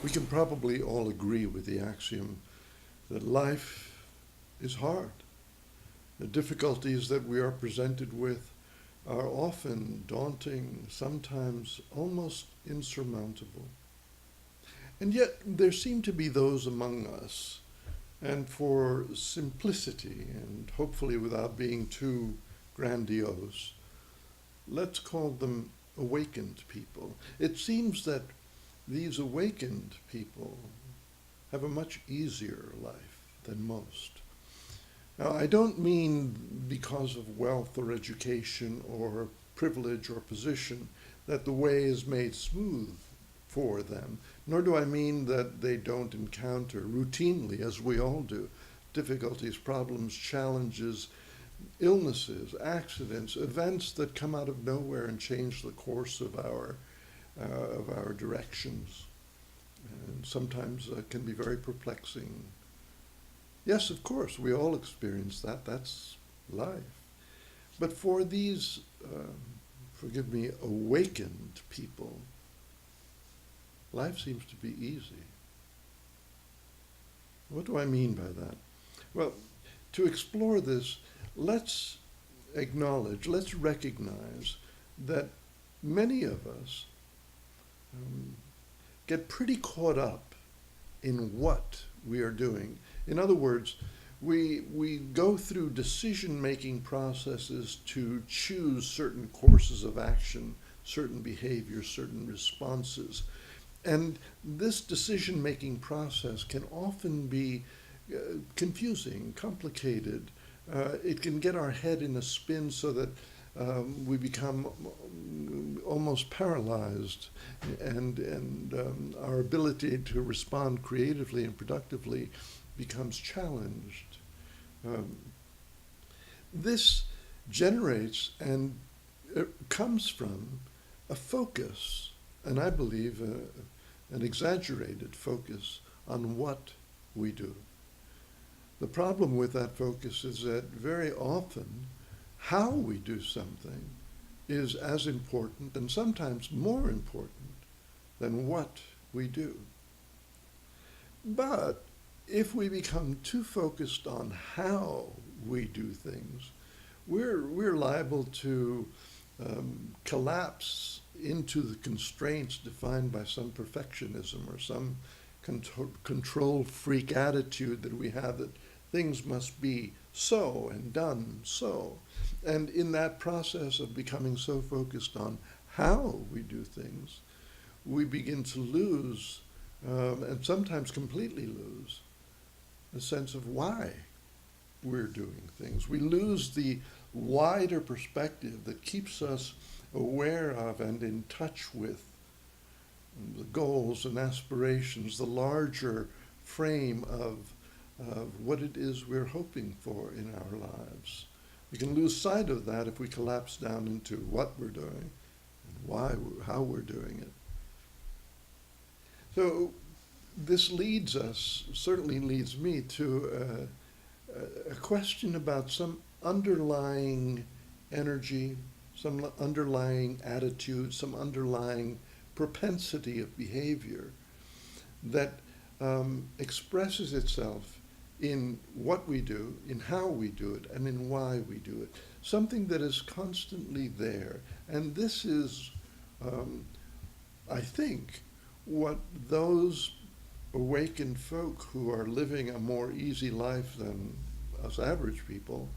We can probably all agree with the axiom that life is hard. The difficulties that we are presented with are often daunting, sometimes almost insurmountable. And yet there seem to be those among us, and for simplicity and hopefully without being too grandiose, let's call them awakened people. It seems that these awakened people have a much easier life than most. Now, I don't mean because of wealth or education or privilege or position that the way is made smooth for them, nor do I mean that they don't encounter routinely, as we all do, difficulties, problems, challenges, illnesses, accidents, events that come out of nowhere and change the course of our directions, and sometimes can be very perplexing. Yes, of course, we all experience that. That's life. But for these, forgive me, awakened people, life seems to be easy. What do I mean by that? Well, to explore this, let's acknowledge, let's recognize that many of us get pretty caught up in what we are doing. In other words, we go through decision-making processes to choose certain courses of action, certain behaviors, certain responses. And this decision-making process can often be confusing, complicated. It can get our head in a spin so that we become almost paralyzed, and our ability to respond creatively and productively becomes challenged. This generates and comes from a focus, and I believe an exaggerated focus on what we do. The problem with that focus is that very often how we do something is as important and sometimes more important than what we do. But if we become too focused on how we do things, we're liable to collapse into the constraints defined by some perfectionism or some control freak attitude that we have, that things must be so and done so. And in that process of becoming so focused on how we do things, we begin to lose, and sometimes completely lose, the sense of why we're doing things. We lose the wider perspective that keeps us aware of and in touch with the goals and aspirations, the larger frame of what it is we're hoping for in our lives. We can lose sight of that if we collapse down into what we're doing and why, how we're doing it. So this leads us, certainly leads me to a question about some underlying energy, some underlying attitude, some underlying propensity of behavior that expresses itself in what we do, in how we do it, and in why we do it. Something that is constantly there. And this is, I think, what those awakened folk who are living a more easy life than us average people,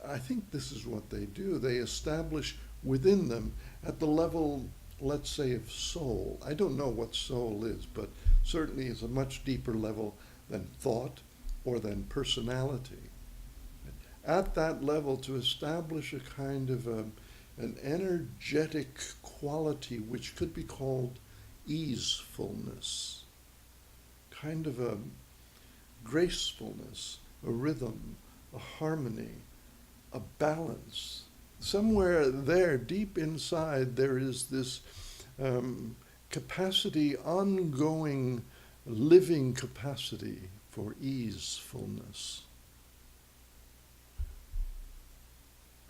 I think this is what they do. They establish within them at the level, let's say, of soul. I don't know what soul is, but certainly is a much deeper level than thought or than personality. At that level, to establish a kind of an energetic quality which could be called easefulness, kind of a gracefulness, a rhythm, a harmony, a balance. Somewhere there, deep inside, there is this capacity, ongoing, living capacity for easefulness.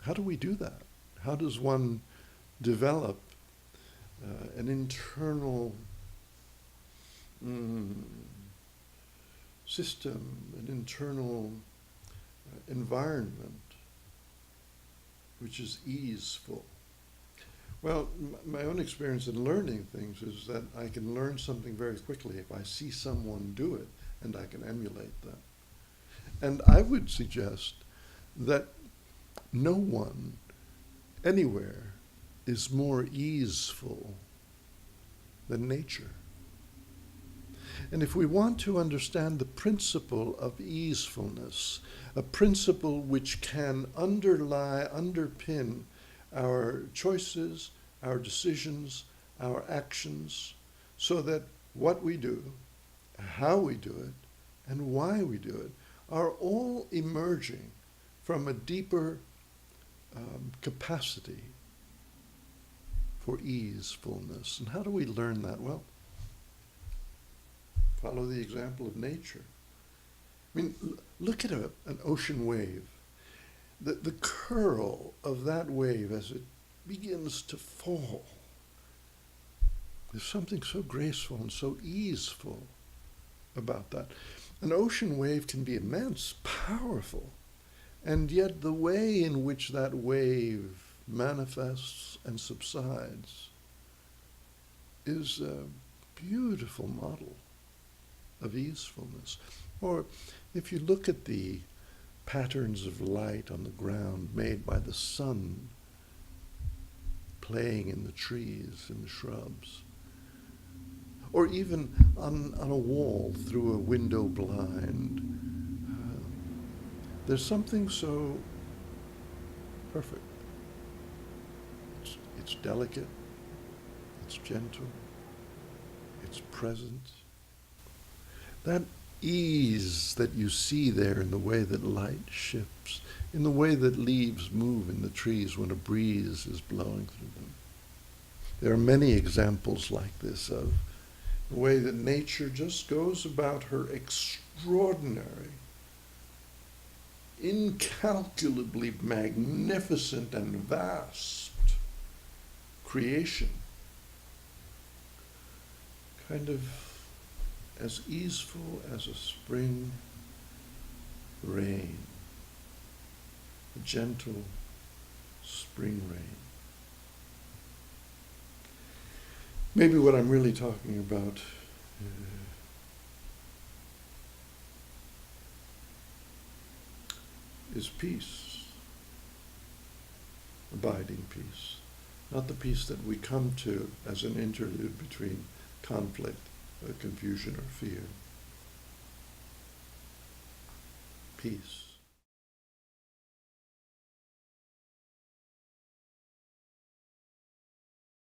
How do we do that? How does one develop an internal mm, system, an internal environment which is easeful. Well, my own experience in learning things is that I can learn something very quickly if I see someone do it and I can emulate that. And I would suggest that no one anywhere is more easeful than nature. And if we want to understand the principle of easefulness, a principle which can underpin our choices, our decisions, our actions, so that what we do, how we do it, and why we do it are all emerging from a deeper capacity for easefulness. And how do we learn that? Well, follow the example of nature. I mean, look at an ocean wave. The curl of that wave as it begins to fall. There's something so graceful and so easeful about that. An ocean wave can be immense, powerful, and yet the way in which that wave manifests and subsides is a beautiful model of easefulness. Or if you look at the patterns of light on the ground made by the sun playing in the trees, in the shrubs, or even on a wall through a window blind, there's something so perfect. It's delicate, it's gentle, it's present. That ease that you see there in the way that light shifts, in the way that leaves move in the trees when a breeze is blowing through them. There are many examples like this of the way that nature just goes about her extraordinary, incalculably magnificent and vast creation, kind of as easeful as a spring rain, a gentle spring rain. Maybe what I'm really talking about is peace, abiding peace, not the peace that we come to as an interlude between conflict, confusion, or fear. Peace.